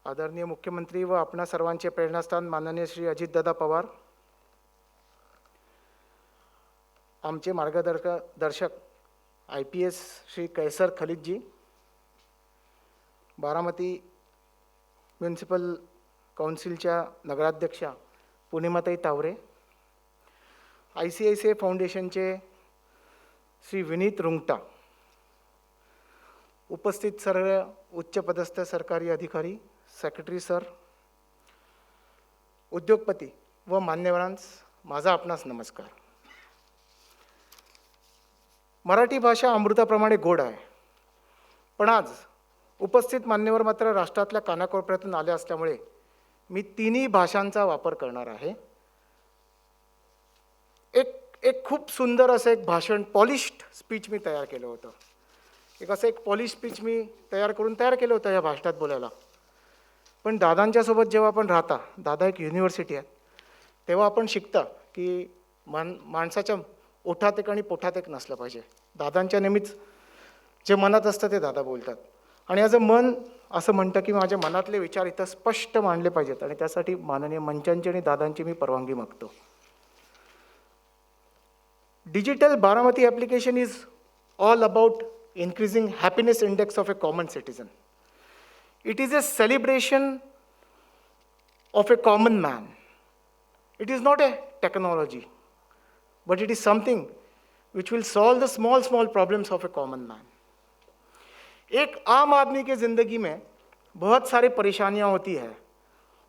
आदरणीय मुख्यमंत्री व आपणा सर्वांचे प्रेरणास्थान माननीय श्री अजितदादा पवार, आमचे मार्गदर्शक IPS श्री कैसर खलीदजी, बारामती म्युनिसिपल काउन्सिलच्या नगराध्यक्षा पूर्णिमाताई तावरे, ICICI फाउंडेशनचे श्री विनीत रुंगटा, उपस्थित सर्व उच्चपदस्थ सरकारी अधिकारी, सेक्रेटरी सर, उद्योगपती व मान्यवरांस माझा आपणास नमस्कार. मराठी भाषा अमृताप्रमाणे गोड आहे, पण आज उपस्थित मान्यवर मात्र राष्ट्रातल्या कानाकोपऱ्यातून आले असल्यामुळे मी तिन्ही भाषांचा वापर करणार आहे. एक खूप सुंदर असं एक भाषण, पॉलिश्ड स्पीच मी तयार केलं होतं. एक पॉलिश स्पीच मी तयार केलं होतं या भाषणात बोलायला. पण दादांच्या सोबत जेव्हा आपण राहता, दादा एक युनिव्हर्सिटी आहे, तेव्हा आपण शिकता की माणसाच्या ओठात एक आणि पोठात एक नसलं पाहिजे. दादांच्या नेहमीच जे मनात असतं ते दादा बोलतात, आणि माझं मन असं म्हणतं की माझ्या मनातले विचार इथं स्पष्ट मांडले पाहिजेत, आणि त्यासाठी माननीय मंचांची आणि दादांची मी परवानगी मागतो. Digital Baramati application is all about increasing happiness index of a common citizen. It is a celebration of a common man. It is not a technology, but it is something which will solve the small problems of a common man. एक आम आदमी के ज़िंदगी में बहुत सारी परेशानियां होती है,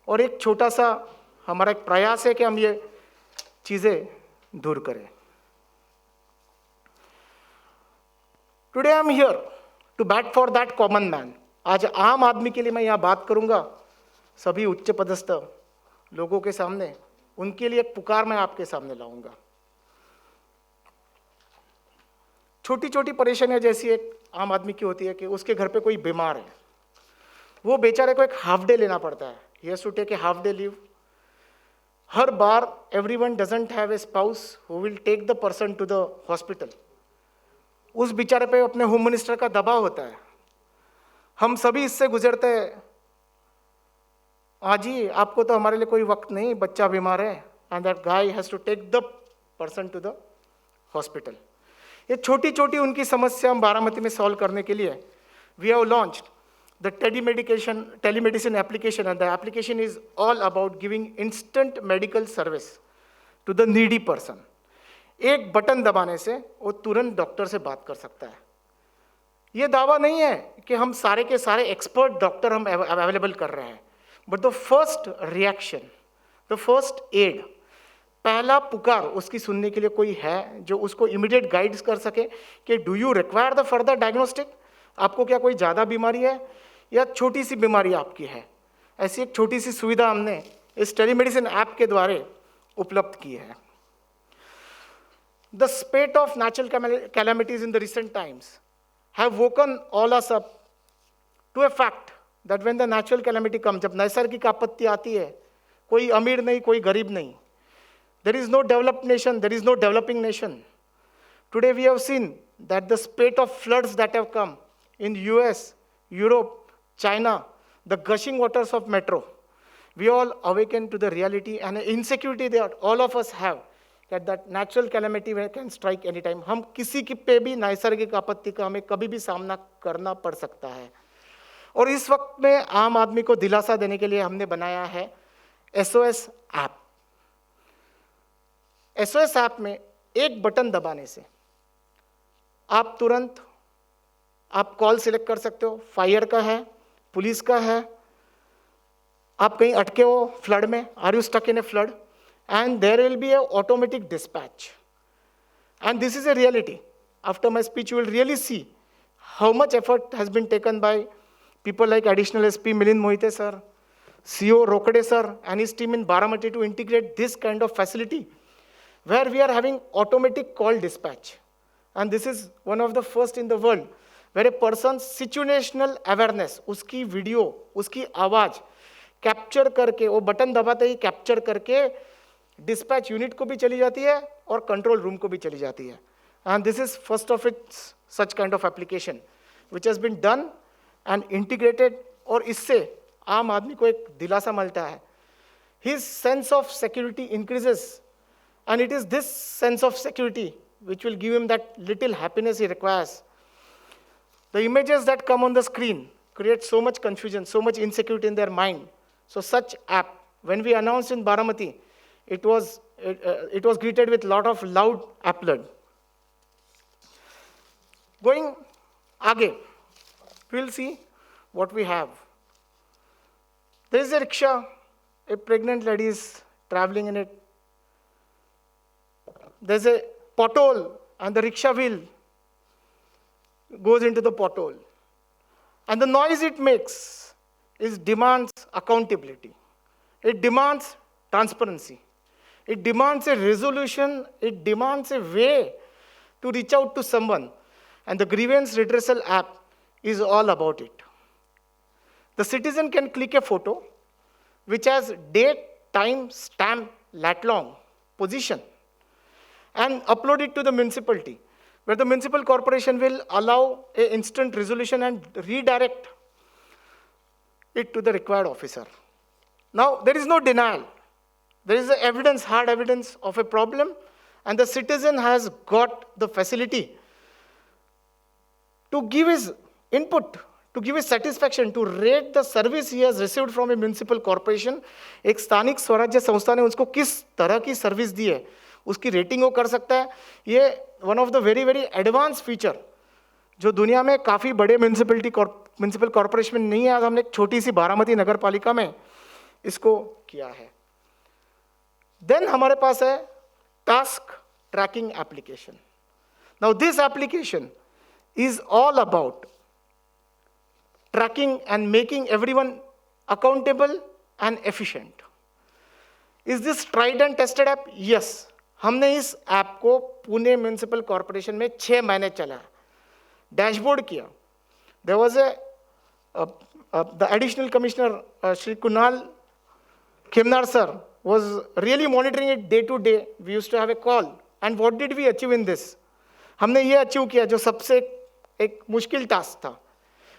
और एक छोटा सा हमारा एक प्रयास है कि हम ये चीज़ें दूर करें. Today I am here to bat for that common man. आज आम आदमी के लिए मैं यहाँ बात करूँगा, सभी उच्च पदस्थ लोगों के सामने. उनके लिए एक पुकार मैं आपके सामने लाऊंगा. छोटी छोटी परेशानियाँ जैसी एक आम आदमी की होती है कि उसके घर पे कोई बीमार है, वो बेचारे को एक हाफ डे लेना पड़ता है. He has to take a half day leave. हर बार everyone doesn't have a spouse who will take the person to the hospital. उस बेचारे पे अपने होम मिनिस्टर का दबाव होता है. हम सभी इससे गुजरते हैं. जी आपको तो हमारे लिए कोई वक्त नहीं, बच्चा बीमार है, and that guy has to take the person to the hospital. ये छोटी छोटी उनकी समस्या हम बारामती में सॉल्व करने के लिए we have launched the telemedicine application, and the application is all about giving instant medical service to the needy person. एक बटन दबाने से वो तुरंत डॉक्टर से बात कर सकता है. ये दावा नहीं है कि हम सारे के सारे एक्सपर्ट डॉक्टर हम अवेलेबल कर रहे हैं, but the first reaction, the first aid, पहला पुकार उसकी सुनने के लिए कोई है जो उसको इमीडिएट गाइड्स कर सके कि do you require the further diagnostic. आपको क्या कोई ज़्यादा बीमारी है या छोटी सी बीमारी आपकी है. ऐसी एक छोटी सी सुविधा हमने इस टेलीमेडिसिन ऐप के द्वारा उपलब्ध की है. The spate of natural calamities in the recent times have woken all us up to a fact that when the natural calamity comes, जब नैसर्गिक आपत्ति आती है, कोई अमीर नहीं, कोई गरीब नहीं. There is no developed nation, there is no developing nation. Today we have seen that the spate of floods that have come in US, Europe, China, the gushing waters of metro, we all awaken to the reality and an insecurity that all of us have, that natural calamity can strike any time. हम किसी की पे भी नैसर्गिक आपत्ति का हमें कभी भी सामना करना पड़ सकता है. और इस वक्त में आम आदमी को दिलासा देने के लिए हमने बनाया है SOS ऐप. SOS ऐप में एक बटन दबाने से आप तुरंत आप कॉल सिलेक्ट कर सकते हो. फायर का है, पुलिस का है, आप कहीं अटके हो फ्लड में, are you stuck in a flood, and there will be a automatic dispatch. And this is a reality. After my speech, you will really see how much effort has been taken by people like Additional SP Milind Mohite sir, CO Rokade sir, and his team in Baramati to integrate this kind of facility where we are having automatic call dispatch. And this is one of the first in the world where a person's situational awareness, उसकी video, उसकी आवाज़ capture करके, वो button दबाते ही capture करके dispatch unit को भी चली जाती है और कंट्रोल रूम को भी चली जाती है. And this is first of its such kind of application which has been done and integrated. और इससे आम आदमी को एक दिलासा मिलता है. His sense of security increases, and it is this sense of security which will give him that little happiness he requires. The images that come on the screen create so much confusion, so much insecurity in their mind. So such app, when we announced in Baramati, it was greeted with lot of loud applaud. Going aage, we'll see what we have. There is a rickshaw. A pregnant lady is traveling in it. There's a pothole, and the rickshaw wheel goes into the pothole. And the noise it makes demands accountability. It demands transparency. It demands a resolution. It demands a way to reach out to someone. And the grievance redressal app is all about it. The citizen can click a photo which has date, time, stamp, lat long, position, and upload it to the municipality, where the municipal corporation will allow an instant resolution and redirect it to the required officer. Now, there is no denial. There is evidence, hard evidence of a problem, and the citizen has got the facility to give his input, to give his satisfaction, to rate the service he has received from a municipal corporation. एक स्थानिक स्वराज्य संस्था ने उसको किस तरह की service दी है, उसकी रेटिंग वो कर सकता है. ये one of the very very advance feature जो दुनिया में काफ़ी बड़े म्यूनिसिपल कॉर्पोरेशन में नहीं है. आज हमने एक छोटी सी बारामती नगर पालिका में इसको किया है. देन हमारे पास है task trekking application. Now this application is all about tracking and making everyone accountable and efficient. Is this tried and tested app? Yes. हमने इस ऐप को पुणे म्यूनिसिपल कॉर्पोरेशन में 6 महीने चलाया, डैशबोर्ड किया. There was the additional commissioner, Shri Kunal Khimnar sir, was really monitoring it day to day. We used to have a call. And what did we achieve in this? हमने ये achieve किया जो सबसे एक मुश्किल task था.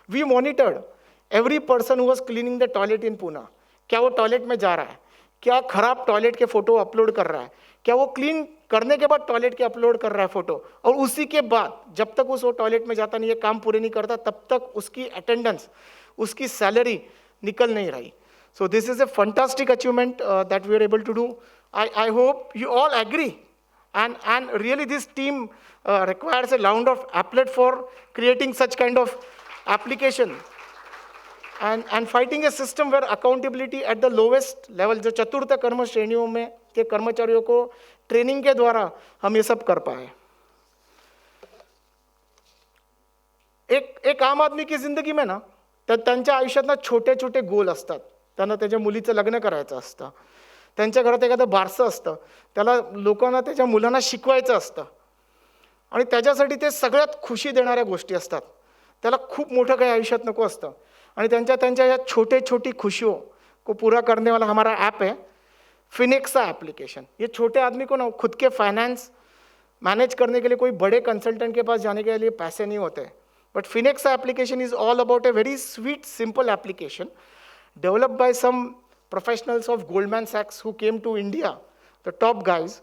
We monitored every person who was cleaning the toilet in Pune. क्या वो टॉयलेट में जा रहा है, क्या खराब टॉयलेट के फोटो अपलोड कर रहा है, क्या वो क्लीन करने के बाद टॉयलेट के अपलोड कर रहा है फोटो, और उसी के बाद जब तक उस वो टॉयलेट में जाता नहीं है, काम पूरे नहीं करता, तब तक उसकी अटेंडेंस, उसकी सैलरी निकल नहीं रही. So this is a fantastic achievement that we are able to do. I hope you all agree, and really this team requires a round of applause for creating such kind of application and fighting a system where accountability at the lowest level, जो चतुर्थ कर्म श्रेणियों में के कर्मचारियों को training के द्वारा हम ये सब कर पाए. एक आम आदमी की जिंदगी में ना त्यांच्या आयुष्यात ना छोटे छोटे गोल असतात. त्यांना त्याच्या मुलीचं लग्न करायचं असतं, त्यांच्या घरात एखादं बारसं असतं, त्याला लोकांना त्याच्या मुलांना शिकवायचं असतं, आणि त्याच्यासाठी ते सगळ्यात खुशी देणाऱ्या गोष्टी असतात. त्याला खूप मोठं काही आयुष्यात नको असतं, आणि त्यांच्या या छोटे छोटी खुशियों को पूरा करने वाला हमारा ऐप है फिनिक्सा एप्लीकेशन. ये छोटे आदमी को ना खुद के फाइनेंस मैनेज करने के लिए कोई बड़े कंसल्टेंट के पास जाने के लिए पैसे नहीं होते. But Finixa application is all about a very sweet simple application developed by some professionals of Goldman Sachs who came to India, the top guys.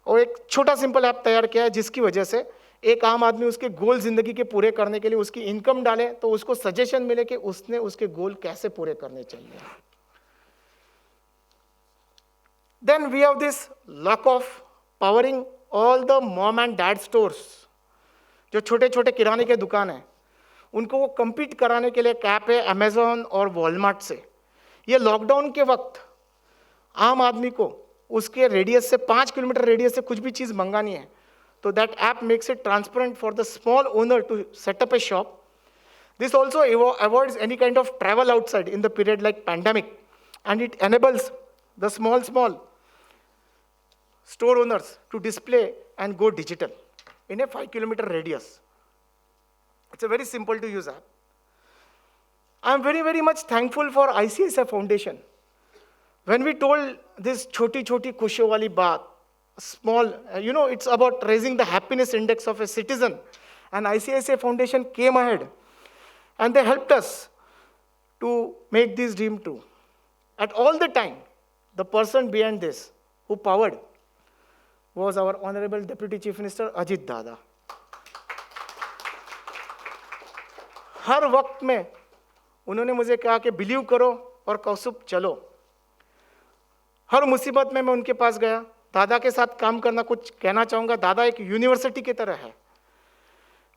और एक छोटा सिंपल ऐप तैयार किया है जिसकी वजह से एक आम आदमी उसके गोल जिंदगी के पूरे करने के लिए उसकी इनकम डाले तो उसको सजेशन मिले कि उसने उसके गोल कैसे पूरे करने चाहिए. Then we have this luck of powering all the mom and dad stores. जो छोटे छोटे किराने के दुकान हैं उनको वो compete कराने के लिए एक ऐप है अमेजोन और वॉलमार्ट से. ये लॉकडाउन के वक्त आम आदमी को उसके रेडियस से 5 किलोमीटर रेडियस से कुछ भी चीज़ मंगानी है तो that app makes it transparent for the small owner to set up a shop. This also avoids any kind of travel outside in the period like pandemic, and it enables the small store owners to display and go digital in a 5 kilometer radius. It's a very simple to use app. I'm very, very much thankful for ICICI Foundation. When we told this choti choti khushiyon wali baat, small, it's about raising the happiness index of a citizen. And ICICI Foundation came ahead and they helped us to make this dream true. At all the time, the person behind this who powered was our Honorable Deputy Chief Minister Ajit Dada. हर वक्त में उन्होंने मुझे कहा कि believe करो और कौसुब चलो. हर मुसीबत में मैं उनके पास गया. दादा के साथ काम करना, कुछ कहना चाहूँगा, दादा एक यूनिवर्सिटी की तरह है.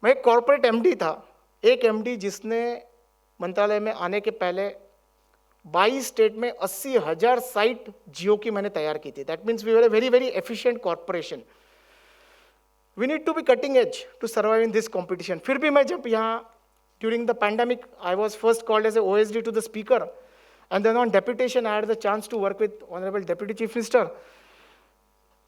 मैं एक कॉर्पोरेट एमडी था, एक एमडी जिसने मंत्रालय में आने के पहले 22 स्टेट में 80,000 साइट जियो की मैंने तैयार की थी. That means we were a very very efficient corporation. We need to be cutting edge to survive in this competition. फिर भी मैं जब यहाँ during the pandemic, I was first called as a OSD to the speaker, and then on deputation, I had the chance to work with Honorable Deputy Chief Minister.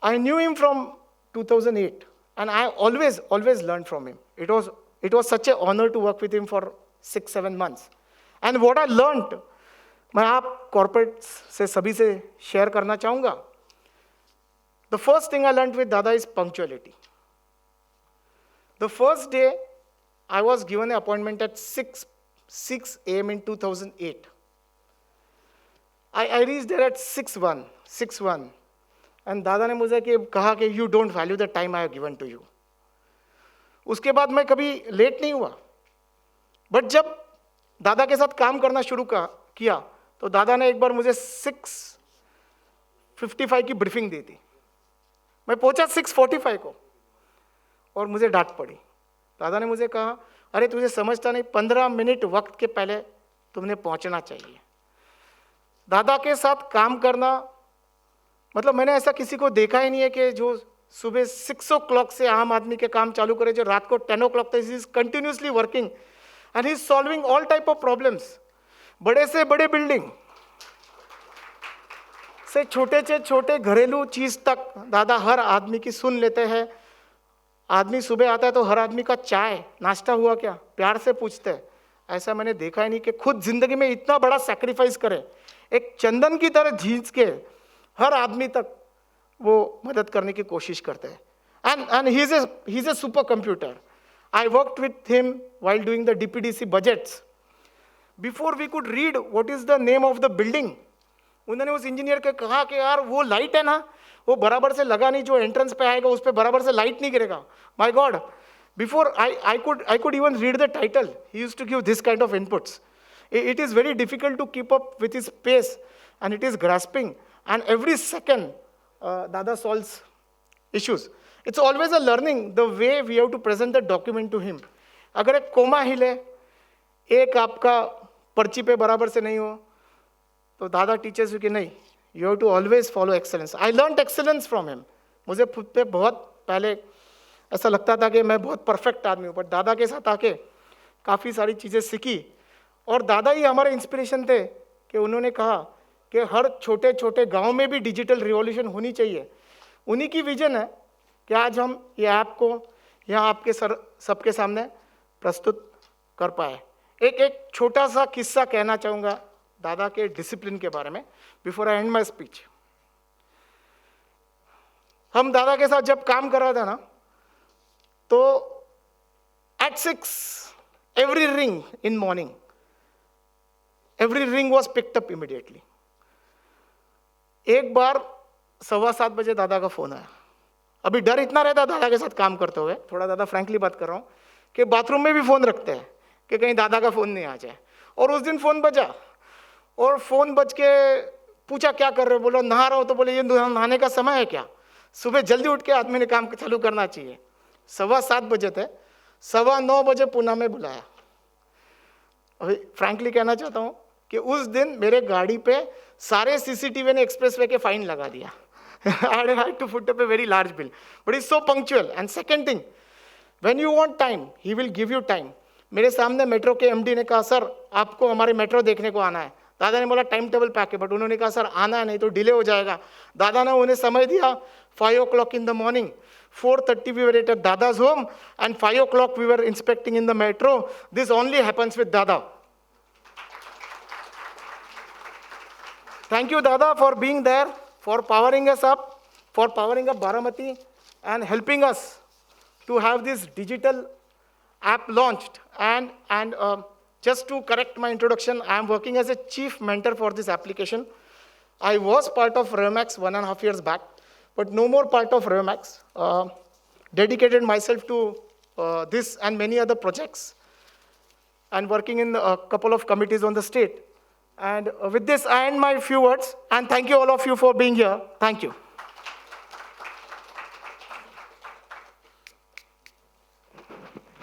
I knew him from 2008, and I always learned from him. It was such an honor to work with him for 6-7 months. And what I learned, मैं आप corporates से सभी से share करना चाहूँगा. The first thing I learned with Dada is punctuality. The first day, I was given an appointment at 6 a.m. in 2008. I reached there at 6:01, and दादा ने मुझे कहा कि you don't value the time I have given to you. उसके बाद मैं कभी late नहीं हुआ. बट जब दादा के साथ काम करना शुरू किया तो दादा ने एक बार मुझे 6:55 की ब्रीफिंग दी थी. मैं पहुंचा 6:45 को और मुझे डांट पड़ी. दादा ने मुझे कहा, अरे तुझे समझता नहीं, 15 मिनट वक्त के पहले तुमने पहुंचना चाहिए. दादा के साथ काम करना मतलब मैंने ऐसा किसी को देखा ही नहीं है कि जो सुबह 6 o'clock से आम आदमी के काम चालू करे, जो रात को 10 o'clock तक is continuously working and he is solving all type of problems. बड़े से बड़े बिल्डिंग से छोटे घरेलू चीज तक दादा हर आदमी की सुन लेते हैं. आदमी सुबह आता है तो हर आदमी का चाय नाश्ता हुआ क्या प्यार से पूछते हैं. ऐसा मैंने देखा ही नहीं कि खुद जिंदगी में इतना बड़ा सैक्रिफाइस करे. एक चंदन की तरह झींच के हर आदमी तक वो मदद करने की कोशिश करते हैं. And he is a supercomputer. I worked with him while doing the DPDC budgets. Before we could read what is the name of the building, उन्होंने उस इंजीनियर के कहा कि यार वो लाइट है ना, वो बराबर से लगा नहीं, जो एंट्रेंस पे आएगा उस पर बराबर से लाइट नहीं गिरेगा. My God, before I could even read the title. He used to give this kind of inputs. It is very difficult to keep up with his pace, and it is grasping, and every second Dada solves issues. It's always a learning the way we have to present the document to him. अगर एक coma हिले, एक आपका पर्ची पे बराबर से नहीं हो, तो दादा टीचर्स यू कि नहीं, you have to always follow excellence. I learned excellence from him. मुझे खुद पे बहुत पहले ऐसा लगता था कि मैं बहुत परफेक्ट आदमी हूँ, बट दादा के साथ आके काफ़ी सारी चीज़ें सीखी. और दादा ही हमारे इंस्पिरेशन थे कि उन्होंने कहा कि हर छोटे छोटे गांव में भी डिजिटल रिवॉल्यूशन होनी चाहिए. उन्हीं की विजन है कि आज हम ये ऐप को यहाँ आपके सबके सामने प्रस्तुत कर पाए. एक छोटा सा किस्सा कहना चाहूँगा दादा के डिसिप्लिन के बारे में before I and my speech. हम दादा के साथ जब काम कर रहा था ना, तो eight 6 every ring in morning, every ring was picked up immediately. एक बार 7:15 बजे दादा का फोन आया. अभी डर इतना रहता दादा के साथ काम करते हुए, थोड़ा दादा फ्रैंकली बात कर रहा हूँ, कि बाथरूम में भी फोन रखते हैं कि कहीं दादा का फोन नहीं आ जाए. और उस दिन फोन बजा, और फोन बज के पूछा क्या कर रहे हो, बोलो नहा रहा हो. तो बोले ये नहाने का समय है क्या, सुबह जल्दी उठ के आदमी ने काम चालू करना चाहिए. 7:15 बजे थे, 9:15 बजे पुणे में बुलाया. अभी फ्रैंकली कहना चाहता हूँ कि उस दिन मेरे गाड़ी पे सारे सीसीटीवी ने एक्सप्रेसवे के फाइन लगा दिया. I had to put up a very large bill, but he's so punctual. And second thing, when you want time, he will give you time. मेरे सामने मेट्रो के एमडी ने कहा सर आपको हमारे मेट्रो देखने को आना है. दादा ने बोला टाइम टेबल पैक है, बट उन्होंने कहा सर आना है नहीं तो डिले हो जाएगा. दादा ने उन्हें समय दिया 5 o'clock in the morning. 4:30 we were at Dada's home, and 5 o'clock we were inspecting in the metro. This only happens with Dada. Thank you, Dada, for being there, for powering us up, for powering up Baramati, and helping us to have this digital app launched. And Just to correct my introduction, I am working as a chief mentor for this application. I was part of Remax 1.5 years back, but no more part of Remax. Dedicated myself to this and many other projects, and working in a couple of committees on the state. And with this, I end my few words, and thank you all of you for being here. Thank you.